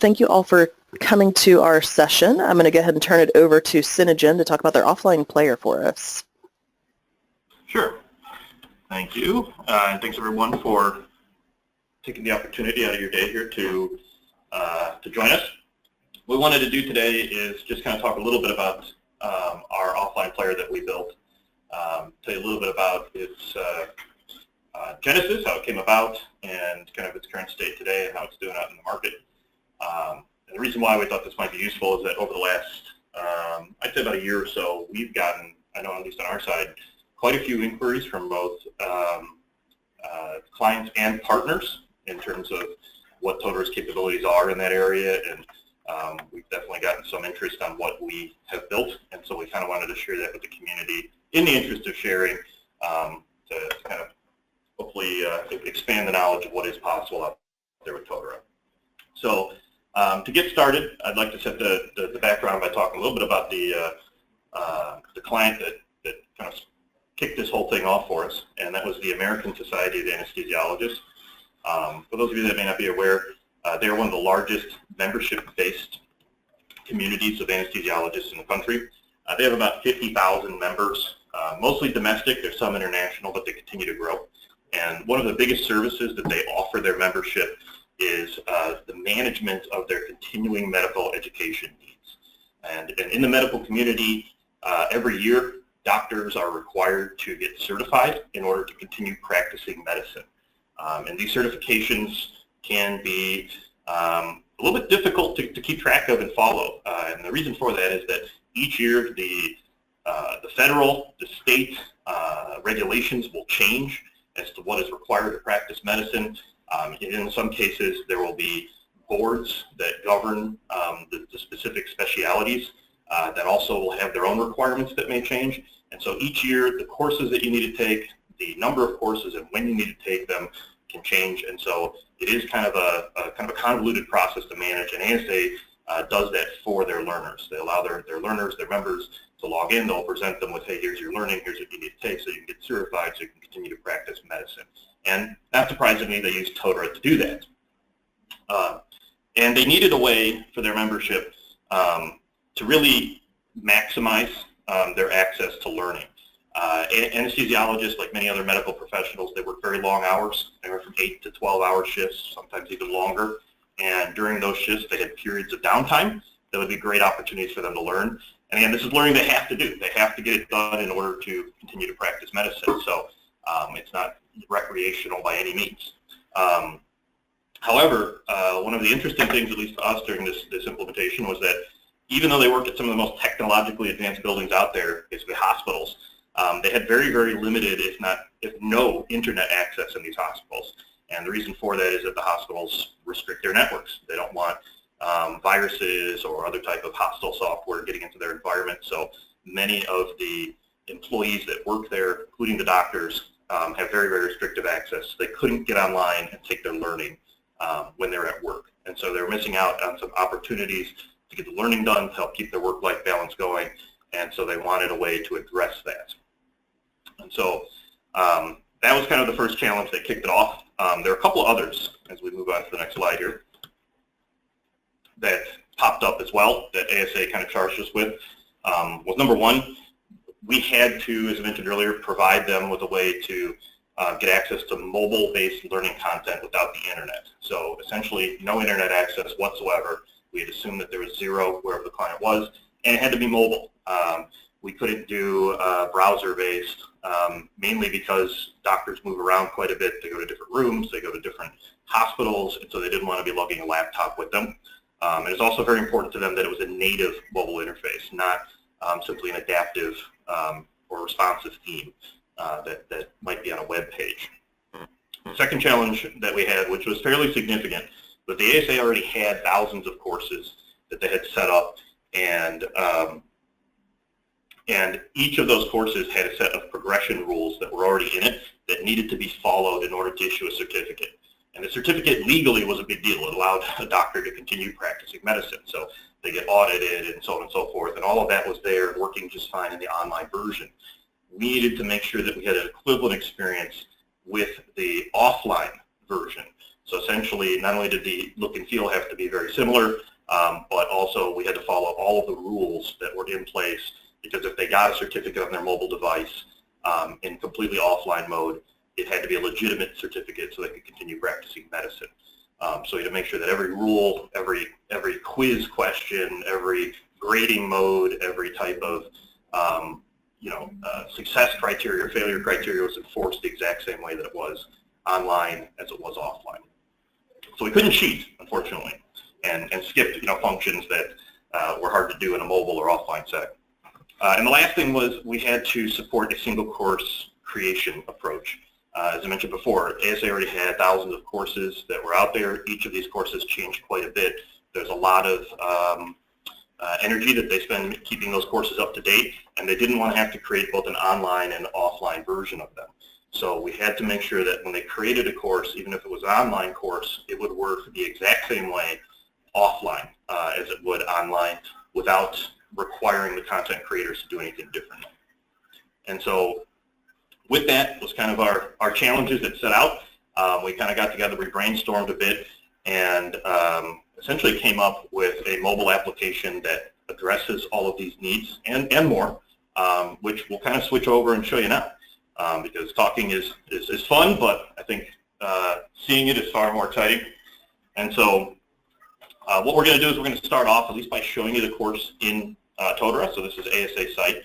thank you all for coming to our session. I'm going to go ahead and turn it over to Synogen to talk about their offline player for us. Sure. Thank you. And thanks everyone for taking the opportunity out of your day here to join us. What we wanted to do today is just kind of talk a little bit about our offline player that we built. Tell you a little bit about its genesis, how it came about, and kind of its current state today and how it's doing out in the market. And the reason why we thought this might be useful is that over the last, I'd say about a year or so, we've gotten, I know at least on our side, quite a few inquiries from both clients and partners in terms of what Totara's capabilities are in that area, and we've definitely gotten some interest on what we have built, and so we kind of wanted to share that with the community in the interest of sharing to kind of hopefully expand the knowledge of what is possible out there with Totara. So to get started, I'd like to set the background by talking a little bit about the client that kind of kicked this whole thing off for us, and that was the American Society of Anesthesiologists. For those of you that may not be aware, they're one of the largest membership-based communities of anesthesiologists in the country. They have about 50,000 members, mostly domestic. There's some international, but they continue to grow. And one of the biggest services that they offer their membership is the management of their continuing medical education needs. And in the medical community, every year, doctors are required to get certified in order to continue practicing medicine. And these certifications can be a little bit difficult to keep track of and follow. And the reason for that is that each year the federal, the state regulations will change as to what is required to practice medicine. In some cases, there will be boards that govern the specific specialities that also will have their own requirements that may change. And so each year, the courses that you need to take, the number of courses and when you need to take them can change. And so it is kind of a convoluted process to manage. And ASA does that for their learners. They allow their learners, their members, to log in. They'll present them with, hey, here's your learning, here's what you need to take so you can get certified so you can continue to practice medicine. And not surprisingly, they use Totara to do that. And they needed a way for their membership to really maximize their access to learning. Anesthesiologists, like many other medical professionals, they work very long hours. They work from 8 to 12-hour shifts, sometimes even longer. And during those shifts, they had periods of downtime that would be great opportunities for them to learn. And again, this is learning they have to do. They have to get it done in order to continue to practice medicine. So it's not recreational by any means. However, one of the interesting things, at least to us during this implementation, was that even though they worked at some of the most technologically advanced buildings out there, basically hospitals, they had very, very limited, if no internet access in these hospitals. And the reason for that is that the hospitals restrict their networks. They don't want viruses or other type of hostile software getting into their environment. So many of the employees that work there, including the doctors, have very, very restrictive access. They couldn't get online and take their learning when they're at work. And so they're missing out on some opportunities to get the learning done, to help keep their work-life balance going. And so they wanted a way to address that. And so that was kind of the first challenge that kicked it off. There are a couple others, as we move on to the next slide here, that popped up as well that ASA kind of charged us with. Was number one, we had to, as I mentioned earlier, provide them with a way to get access to mobile-based learning content without the internet. So essentially, no internet access whatsoever. We had assumed that there was zero wherever the client was, and it had to be mobile. We couldn't do browser-based, mainly because doctors move around quite a bit. They go to different rooms, they go to different hospitals, and so they didn't want to be lugging a laptop with them. And it's also very important to them that it was a native mobile interface, not simply an adaptive or responsive theme that might be on a web page. The second challenge that we had, which was fairly significant, but the ASA already had thousands of courses that they had set up, and each of those courses had a set of progression rules that were already in it that needed to be followed in order to issue a certificate. And the certificate legally was a big deal. It allowed a doctor to continue practicing medicine. So they get audited and so on and so forth, and all of that was there working just fine in the online version. We needed to make sure that we had an equivalent experience with the offline version. So essentially, not only did the look and feel have to be very similar, but also we had to follow all of the rules that were in place, because if they got a certificate on their mobile device in completely offline mode, it had to be a legitimate certificate so they could continue practicing medicine. So we had to make sure that every rule, every quiz question, every grading mode, every type of success criteria or failure criteria was enforced the exact same way that it was online as it was offline. So we couldn't cheat, unfortunately, and skip functions that were hard to do in a mobile or offline setting. And the last thing was we had to support a single course creation approach. As I mentioned before, ASA already had thousands of courses that were out there. Each of these courses changed quite a bit. There's a lot of energy that they spend keeping those courses up to date, and they didn't want to have to create both an online and offline version of them. So we had to make sure that when they created a course, even if it was an online course, it would work the exact same way offline as it would online, without requiring the content creators to do anything differently. And so with that was kind of our challenges that set out. We kind of got together, we brainstormed a bit, and essentially came up with a mobile application that addresses all of these needs and more, which we'll kind of switch over and show you now. Because talking is fun, but I think seeing it is far more exciting. And so what we're going to do is we're going to start off at least by showing you the course in Totara. So this is ASA site.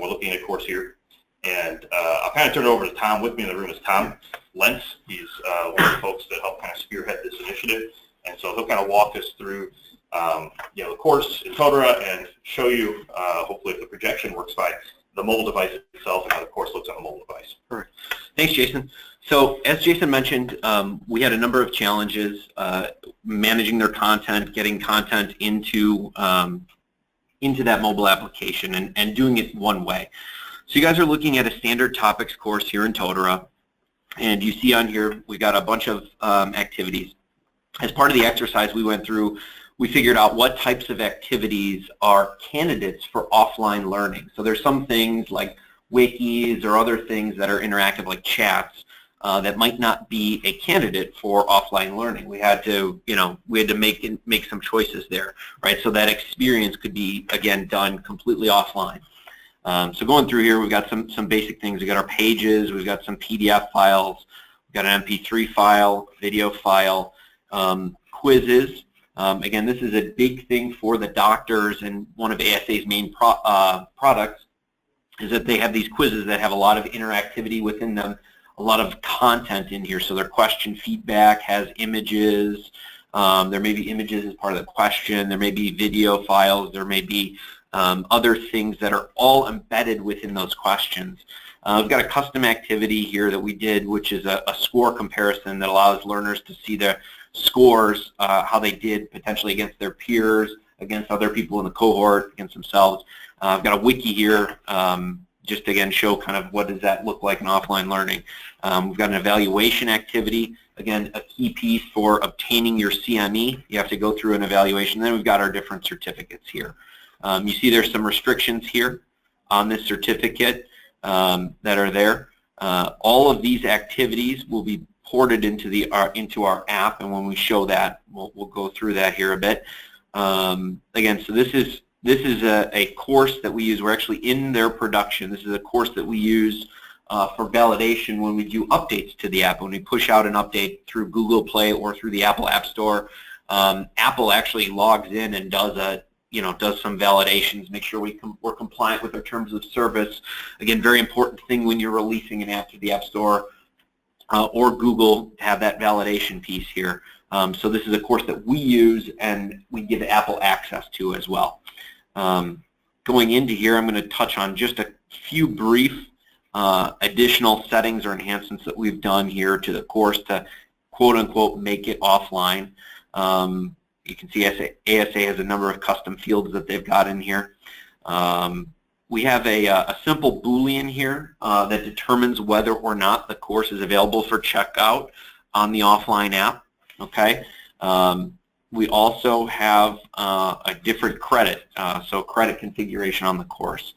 We're looking at a course here. And I'll kind of turn it over to Tom. With me in the room is Tom Lentz. He's one of the folks that helped kind of spearhead this initiative. And so he'll kind of walk us through the course in Totara and show you, hopefully if the projection works fine, the mobile device itself and how the course looks on a mobile device. Perfect. Thanks, Jason. So as Jason mentioned, we had a number of challenges managing their content, getting content into that mobile application, and doing it one way. So you guys are looking at a standard topics course here in Totara, and you see on here we've got a bunch of activities. As part of the exercise we went through, we figured out what types of activities are candidates for offline learning. So there's some things like wikis or other things that are interactive like chats that might not be a candidate for offline learning. We had to, make some choices there, right? So that experience could be, again, done completely offline. So going through here, we've got some basic things. We've got our pages, we've got some PDF files, we've got an MP3 file, video file, quizzes. Again, this is a big thing for the doctors, and one of ASA's main products is that they have these quizzes that have a lot of interactivity within them, a lot of content in here. So their question feedback has images. There may be images as part of the question. There may be video files. There may be other things that are all embedded within those questions. We've got a custom activity here that we did, which is a score comparison that allows learners to see their scores, how they did potentially against their peers, against other people in the cohort, against themselves. I've got a wiki here, just to again show kind of what does that look like in offline learning. We've got an evaluation activity, again a key piece for obtaining your CME. You have to go through an evaluation. Then we've got our different certificates here. You see there's some restrictions here on this certificate that are there. All of these activities will be ported into our app, and when we show that, we'll go through that here a bit. Again, so this is a course that we use. We're actually in their production. This is a course that we use for validation when we do updates to the app. When we push out an update through Google Play or through the Apple App Store, Apple actually logs in and does some validations, make sure we're compliant with our terms of service. Again, very important thing when you're releasing an app to the App Store or Google to have that validation piece here. So this is a course that we use and we give Apple access to as well. Going into here, I'm going to touch on just a few brief additional settings or enhancements that we've done here to the course to quote-unquote make it offline. You can see ASA has a number of custom fields that they've got in here. We have a simple Boolean here that determines whether or not the course is available for checkout on the offline app. Okay. We also have a different credit, so credit configuration on the course.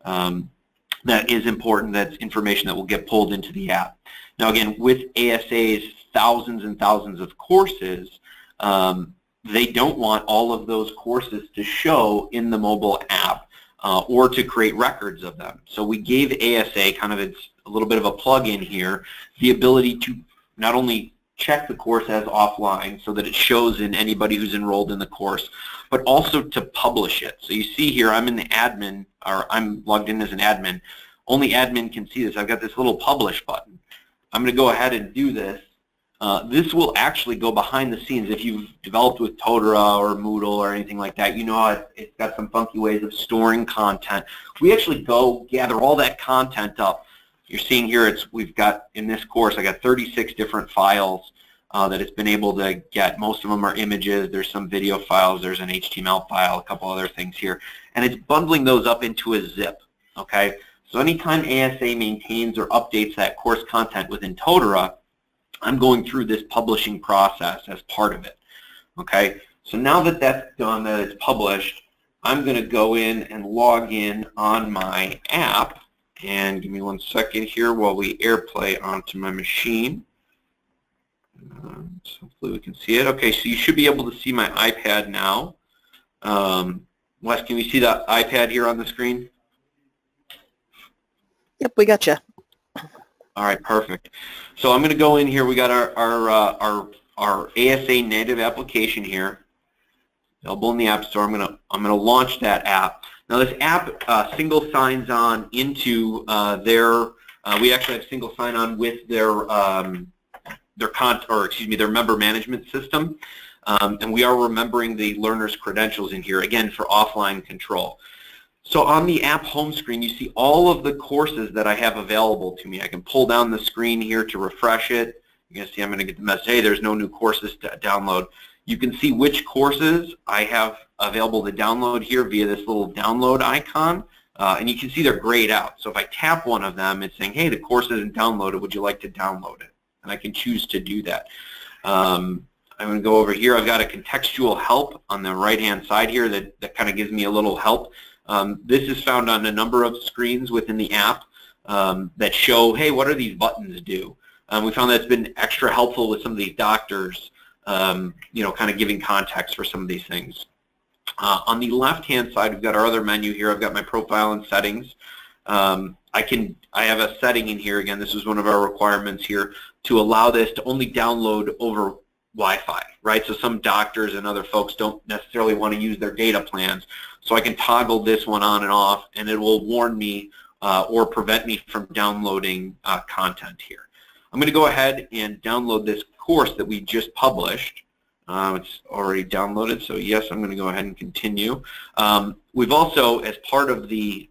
That is important. That's information that will get pulled into the app. Now again, with ASA's thousands and thousands of courses, they don't want all of those courses to show in the mobile app or to create records of them. So we gave ASA, kind of a little bit of a plug-in here, the ability to not only check the course as offline so that it shows in anybody who's enrolled in the course, but also to publish it. So you see here, I'm in the admin, or I'm logged in as an admin. Only admin can see this. I've got this little publish button. I'm going to go ahead and do this. This will actually go behind the scenes. If you've developed with Totara or Moodle or anything like that, you know it's got some funky ways of storing content. We actually go gather all that content up. You're seeing here, we've got, in this course, I got 36 different files that it's been able to get. Most of them are images. There's some video files. There's an HTML file, a couple other things here. And it's bundling those up into a zip, okay? So anytime ASA maintains or updates that course content within Totara, I'm going through this publishing process as part of it, okay? So now that that's done, that it's published, I'm going to go in and log in on my app. And give me 1 second here while we AirPlay onto my machine. So hopefully we can see it. Okay, so you should be able to see my iPad now. Wes, can we see the iPad here on the screen? Yep, we got you. All right, perfect. So I'm going to go in here. We got our ASA native application here, available in the App Store. I'm going to launch that app. Now this app single signs on into we actually have single sign on with their member management system, and we are remembering the learner's credentials in here again for offline control. So on the app home screen, you see all of the courses that I have available to me. I can pull down the screen here to refresh it. You're going to see I'm going to get the message, hey, there's no new courses to download. You can see which courses I have available to download here via this little download icon, and you can see they're grayed out. So if I tap one of them, it's saying, hey, the course isn't downloaded. Would you like to download it? And I can choose to do that. I'm going to go over here. I've got a contextual help on the right-hand side here that kind of gives me a little help. This is found on a number of screens within the app that show, hey, what do these buttons do? We found that's been extra helpful with some of these doctors, kind of giving context for some of these things. On the left-hand side, we've got our other menu here. I've got my profile and settings. I have a setting in here. Again, this is one of our requirements here to allow this to only download over Wi-Fi, right? So some doctors and other folks don't necessarily want to use their data plans. So I can toggle this one on and off, and it will warn me or prevent me from downloading content here. I'm going to go ahead and download this course that we just published. It's already downloaded, so yes, I'm going to go ahead and continue. We've also, as part of the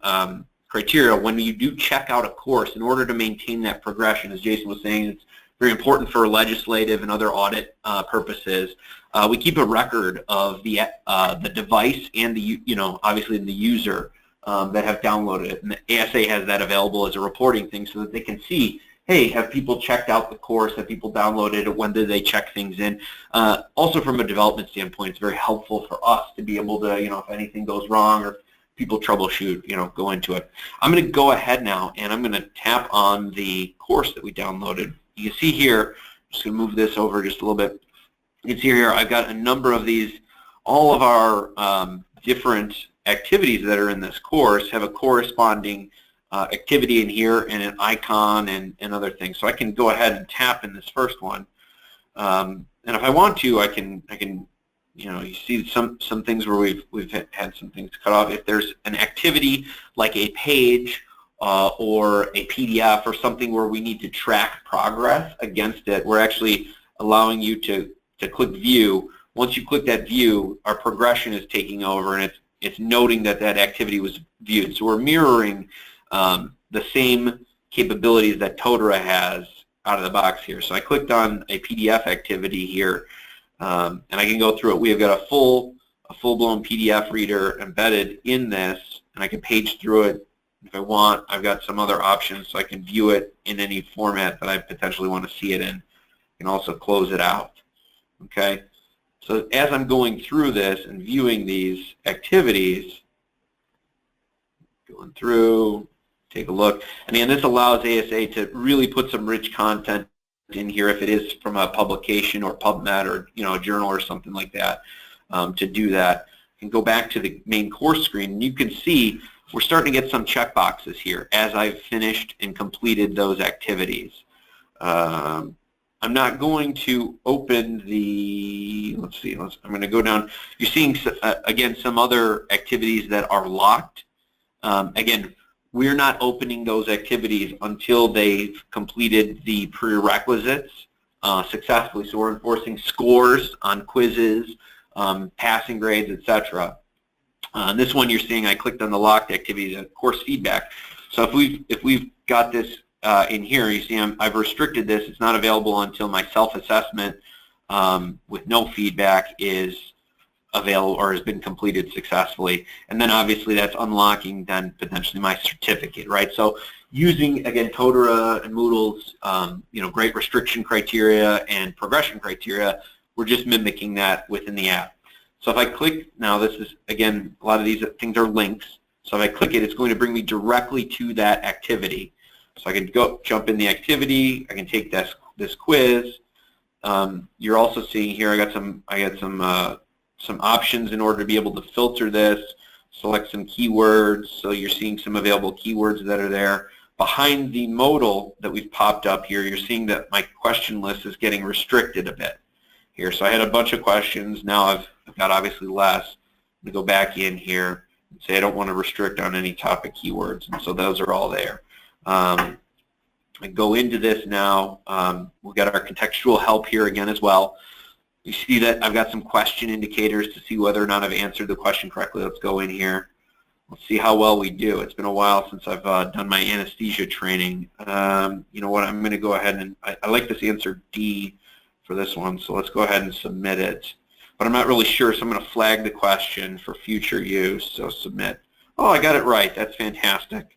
criteria, when you do check out a course, in order to maintain that progression, as Jason was saying, it's very important for legislative and other audit purposes. We keep a record of the device and the, obviously the user that have downloaded it. And the ASA has that available as a reporting thing so that they can see, hey, have people checked out the course? Have people downloaded it? When did they check things in? Also from a development standpoint, it's very helpful for us to be able to, if anything goes wrong or people troubleshoot, go into it. I'm going to go ahead now and I'm going to tap on the course that we downloaded. You can see here, I'm just going to move this over just a little bit. You can see here I've got a number of these. All of our different activities that are in this course have a corresponding activity in here and an icon and other things. So I can go ahead and tap in this first one. And if I want to, I can you see some things where we've had some things cut off. If there's an activity like a page or a PDF or something where we need to track progress against it, we're actually allowing you to click view. Once you click that view, our progression is taking over and it's noting that activity was viewed. So we're mirroring the same capabilities that Totara has out of the box here. So I clicked on a PDF activity here, and I can go through it. We have got a full-blown PDF reader embedded in this, and I can page through it if I want. I've got some other options, so I can view it in any format that I potentially want to see it in. I can also close it out. Okay. So as I'm going through this and viewing these activities, going through, take a look. And again, this allows ASA to really put some rich content in here if it is from a publication or PubMed or a journal or something like that to do that. And go back to the main course screen, and you can see we're starting to get some checkboxes here as I've finished and completed those activities. I'm not going to open the, let's see, I'm going to go down. You're seeing, again, some other activities that are locked. Again, we're not opening those activities until they've completed the prerequisites successfully. So we're enforcing scores on quizzes, passing grades, etc. This one you're seeing, I clicked on the locked activities and course feedback. So if we've got this in here, you see I've restricted this. It's not available until my self-assessment with no feedback is available or has been completed successfully. And then obviously that's unlocking then potentially my certificate, right? So using, again, Totara and Moodle's great restriction criteria and progression criteria, we're just mimicking that within the app. So if I click, now this is, again, a lot of these things are links. So if I click it, it's going to bring me directly to that activity. So I can go jump in the activity. I can take this quiz. You're also seeing here I got some options in order to be able to filter this. Select some keywords. So you're seeing some available keywords that are there. Behind the modal that we've popped up here, you're seeing that my question list is getting restricted a bit here. So I had a bunch of questions. Now I've got obviously less. I'm going to go back in here and say I don't want to restrict on any topic keywords. And so those are all there. I go into this now. We've got our contextual help here again as well. You see that I've got some question indicators to see whether or not I've answered the question correctly. Let's go in here. Let's see how well we do. It's been a while since I've done my anesthesia training. You know what? I'm going to go ahead and I like this answer D for this one, so let's go ahead and submit it. But I'm not really sure, so I'm going to flag the question for future use. So submit. Oh, I got it right. That's fantastic.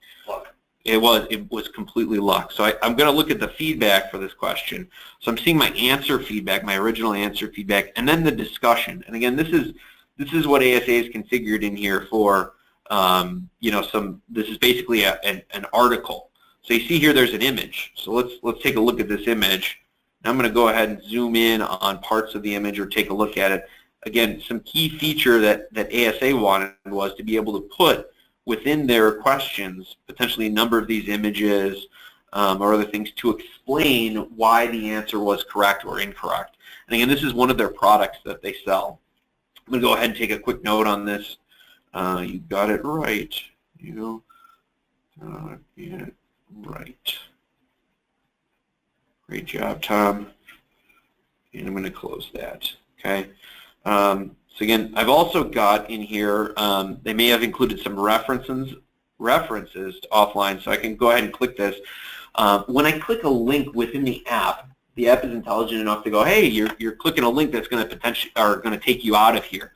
It was completely luck. So I'm going to look at the feedback for this question. So I'm seeing my answer feedback, my original answer feedback, and then the discussion. And again, this is what ASA is configured in here for. This is basically an article. So you see here, there's an image. So let's take a look at this image. Now I'm going to go ahead and zoom in on parts of the image or take a look at it. Again, some key feature that ASA wanted was to be able to put within their questions potentially a number of these images or other things to explain why the answer was correct or incorrect. And again, this is one of their products that they sell. I'm going to go ahead and take a quick note on this. You got it right. You got it right. Great job, Tom. And I'm going to close that. Okay. So again, I've also got in here, they may have included some references to offline, so I can go ahead and click this. When I click a link within the app is intelligent enough to go, hey, you're clicking a link that's going to take you out of here.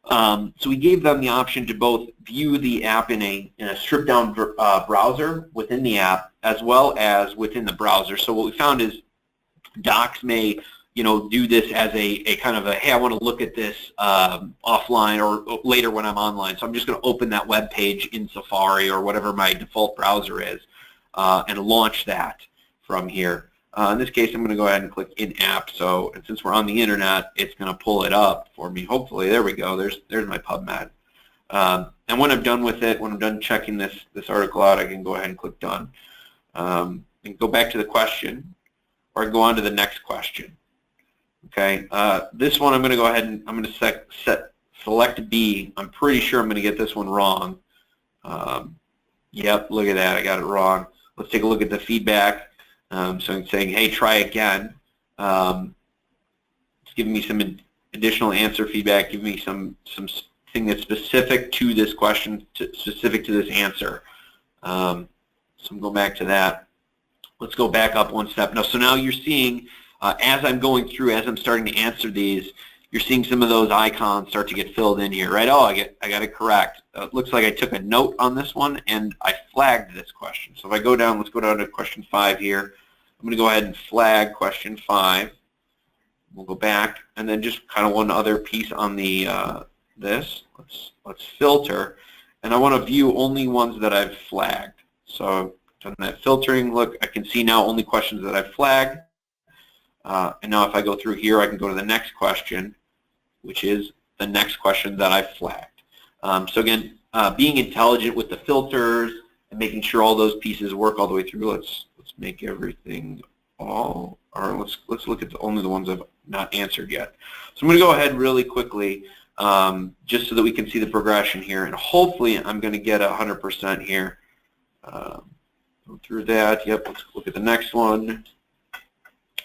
So we gave them the option to both view the app in a stripped down browser within the app as well as within the browser. So what we found is docs may do this as a kind of a, hey, I want to look at this offline or later when I'm online. So I'm just going to open that web page in Safari or whatever my default browser is and launch that from here. In this case, I'm going to go ahead and click in-app. So, and since we're on the internet, it's going to pull it up for me. Hopefully, there we go. There's my PubMed. And when I'm done with it, when I'm done checking this article out, I can go ahead and click done. And go back to the question, or I can go on to the next question. Okay. This one, I'm going to go ahead and I'm going to select B. I'm pretty sure I'm going to get this one wrong. Yep, look at that. I got it wrong. Let's take a look at the feedback. So I'm saying, hey, try again. It's giving me some additional answer feedback, giving me something that's specific to this question, specific to this answer. So I'm going back to that. Let's go back up one step. Now, so now you're seeing, as I'm going through, as I'm starting to answer these, you're seeing some of those icons start to get filled in here, right? Oh, I got it correct. It looks like I took a note on this one, and I flagged this question. So if I go down, let's go down to question 5 here. I'm going to go ahead and flag question 5. We'll go back, and then just kind of one other piece on the this. Let's filter, and I want to view only ones that I've flagged. So done that filtering. Look, I can see now only questions that I've flagged. And now if I go through here, I can go to the next question, which is the next question that I flagged. So again, being intelligent with the filters and making sure all those pieces work all the way through. Let's make everything all, or let's look at only the ones I've not answered yet. So I'm going to go ahead really quickly, just so that we can see the progression here, and hopefully I'm going to get 100% here. Go through that. Yep. Let's look at the next one,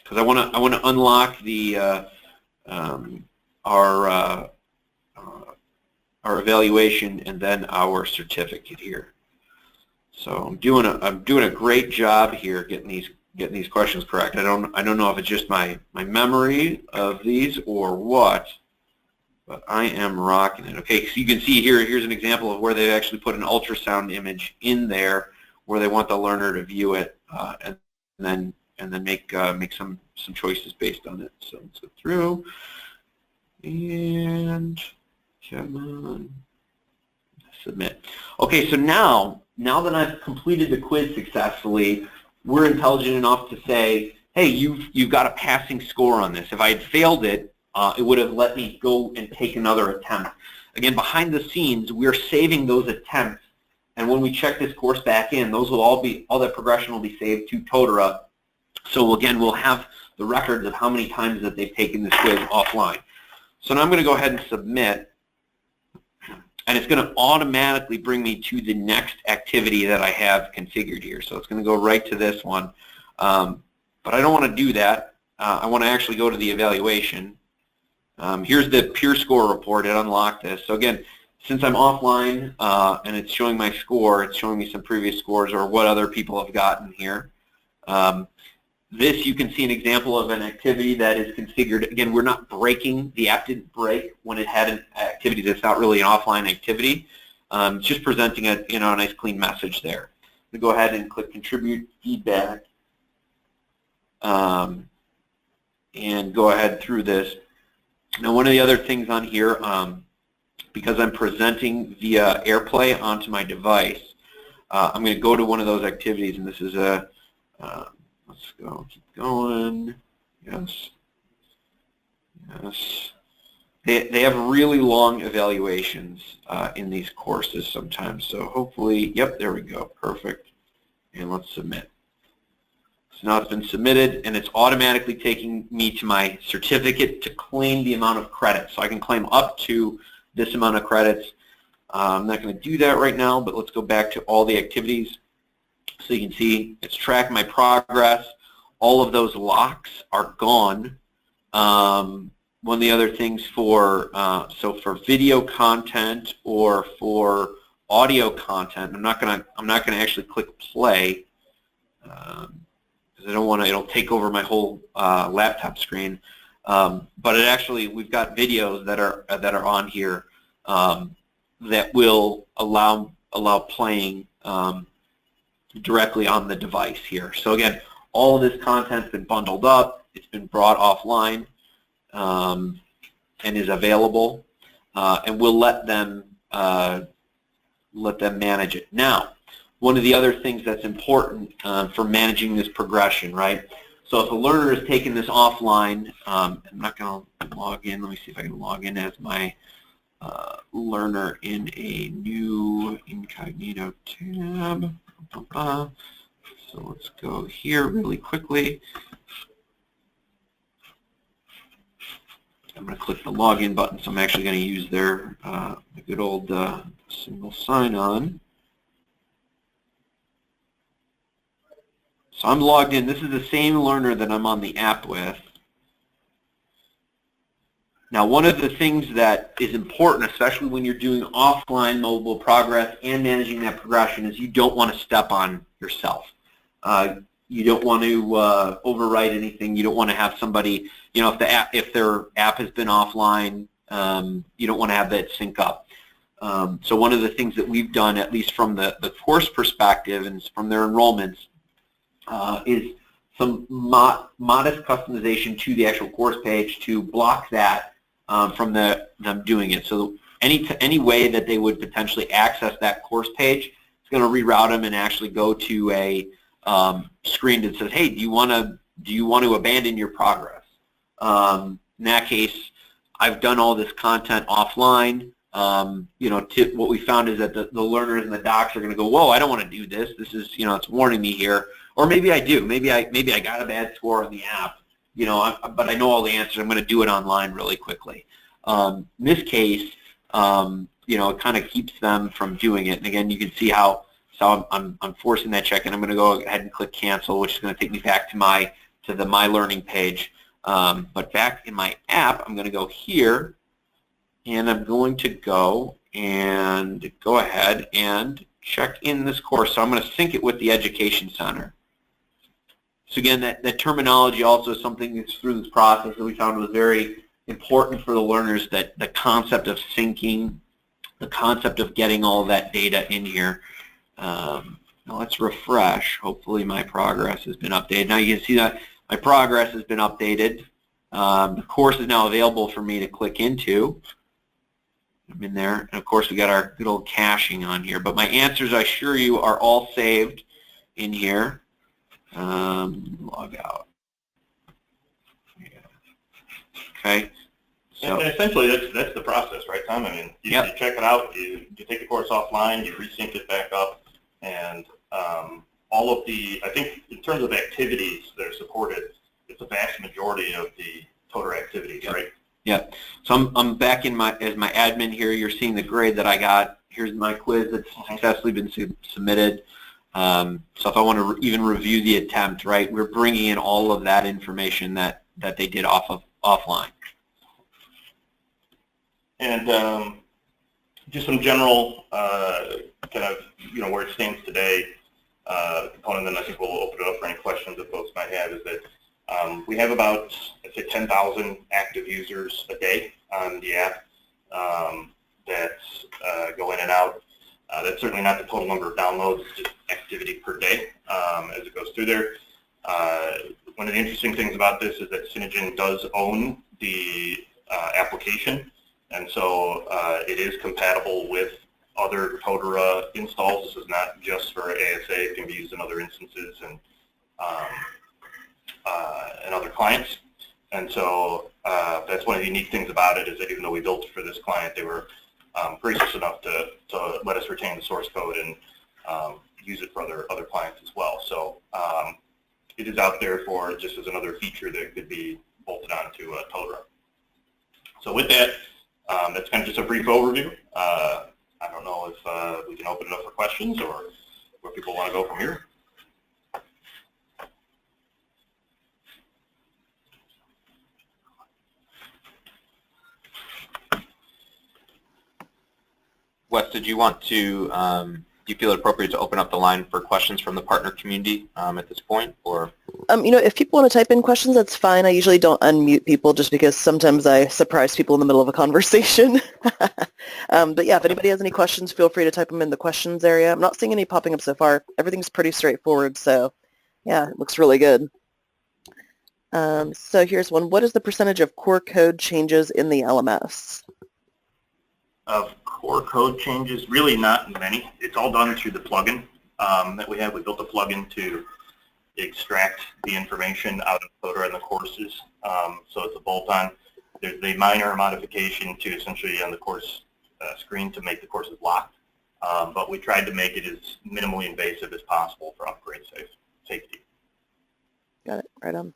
because I want to unlock the our evaluation and then our certificate here. So I'm doing a great job here getting these questions correct. I don't know if it's just my memory of these or what, but I am rocking it. Okay, so you can see here's an example of where they actually put an ultrasound image in there where they want the learner to view it, and then make some choices based on it. So let's go through and come on, submit. Okay, so now that I've completed the quiz successfully, we're intelligent enough to say, hey, you've got a passing score on this. If I had failed it, it would have let me go and take another attempt. Again, behind the scenes, we're saving those attempts, and when we check this course back in, those will all that progression will be saved to Totara. So again, we'll have the records of how many times that they've taken this quiz offline. So now I'm going to go ahead and submit, and it's going to automatically bring me to the next activity that I have configured here. So it's going to go right to this one, but I don't want to do that. I want to actually go to the evaluation. Here's the peer score report. It unlocked this. So again, since I'm offline and it's showing my score, it's showing me some previous scores or what other people have gotten here. This, you can see an example of an activity that is configured. Again, we're not breaking. The app didn't break when it had an activity that's not really an offline activity. It's just presenting a nice clean message there. We go ahead and click Contribute Feedback, and go ahead through this. Now, one of the other things on here, because I'm presenting via AirPlay onto my device, I'm going to go to one of those activities, and this is a let's go, keep going. Yes. Yes. They have really long evaluations in these courses sometimes. So hopefully, yep, there we go. Perfect. And let's submit. So now it's been submitted, and it's automatically taking me to my certificate to claim the amount of credits. So I can claim up to this amount of credits. I'm not going to do that right now, but let's go back to all the activities. So you can see it's tracked my progress. All of those locks are gone. One of the other things for video content or for audio content, I'm not gonna actually click play because I don't want to. It'll take over my whole laptop screen. But we've got videos that are on here that will allow playing directly on the device here. So again, all of this content's been bundled up. It's been brought offline and is available, and we'll let them manage it. Now, one of the other things that's important for managing this progression, right? So if a learner is taking this offline, I'm not going to log in. Let me see if I can log in as my learner in a new incognito tab. So let's go here really quickly. I'm going to click the login button, so I'm actually going to use their the good old single sign-on. So I'm logged in. This is the same learner that I'm on the app with. Now, one of the things that is important, especially when you're doing offline mobile progress and managing that progression, is you don't want to step on yourself. You don't want to overwrite anything. You don't want to have somebody, if their app has been offline, you don't want to have that sync up. So one of the things that we've done, at least from the course perspective and from their enrollments, is some modest customization to the actual course page to block that from them doing it. So any way that they would potentially access that course page, it's going to reroute them and actually go to a screen that says, hey, do you want to do you want to abandon your progress? In that case, I've done all this content offline. What we found is that the learners and the docs are going to go, whoa, I don't want to do this. This is, it's warning me here. Or maybe I do. Maybe I got a bad score on the app, but I know all the answers. I'm going to do it online really quickly. In this case, it kind of keeps them from doing it. And again, you can see how I'm forcing that check, and I'm going to go ahead and click cancel, which is going to take me back to the My Learning page. But back in my app, I'm going to go here, and I'm going to go ahead and check in this course. So I'm going to sync it with the Education Center. So again, that terminology also is something that's through this process that we found was very important for the learners, that the concept of syncing, the concept of getting all that data in here. Now let's refresh. Hopefully my progress has been updated. Now you can see that my progress has been updated. The course is now available for me to click into. I'm in there, and of course we got our good old caching on here. But my answers, I assure you, are all saved in here. Log out. Yeah. Okay. So and essentially, that's the process, right, Tom? I mean, you check it out, you take the course offline, you resync it back up, and all of I think in terms of activities that are supported, it's a vast majority of the Totara activities, right? Yeah. So I'm back as my admin here. You're seeing the grade that I got. Here's my quiz that's successfully been submitted. So if I want to even review the attempt, right, we're bringing in all of that information that they did offline. And just some general kind of, where it stands today, component, and I think we'll open it up for any questions that folks might have, is that we have about, I'd say, 10,000 active users a day on the app that go in and out. That's certainly not the total number of downloads, just activity per day as it goes through there. One of the interesting things about this is that Synogen does own the application, and so it is compatible with other Totara installs. This is not just for ASA. It can be used in other instances and other clients. And so that's one of the unique things about it, is that even though we built it for this client, they were gracious enough to let us retain the source code and use it for other clients as well. So it is out there for just as another feature that could be bolted onto Totara. So with that, that's kind of just a brief overview. I don't know if we can open it up for questions or where people want to go from here. Wes, did you want to, do you feel it appropriate to open up the line for questions from the partner community at this point, or? If people want to type in questions, that's fine. I usually don't unmute people just because sometimes I surprise people in the middle of a conversation. But yeah, if anybody has any questions, feel free to type them in the questions area. I'm not seeing any popping up so far. Everything's pretty straightforward, so yeah, it looks really good. So here's one. What is the percentage of core code changes in the LMS? Of core code changes, really not many. It's all done through the plugin that we have. We built a plugin to extract the information out of Totara and the courses. So it's a bolt-on. There's a minor modification to essentially on the course screen to make the courses locked. But we tried to make it as minimally invasive as possible for upgrade safety. Got it. Right on.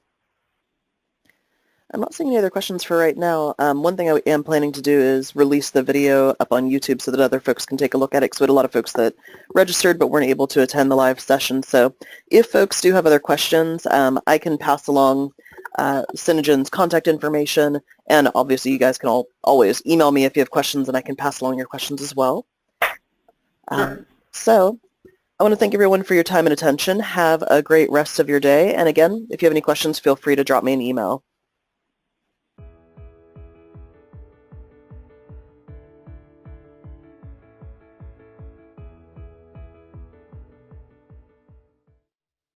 I'm not seeing any other questions for right now. One thing I am planning to do is release the video up on YouTube so that other folks can take a look at it, because we had a lot of folks that registered but weren't able to attend the live session. So if folks do have other questions, I can pass along Synogen's contact information, and obviously you guys can always email me if you have questions, and I can pass along your questions as well. Sure. So I want to thank everyone for your time and attention. Have a great rest of your day. And again, if you have any questions, feel free to drop me an email.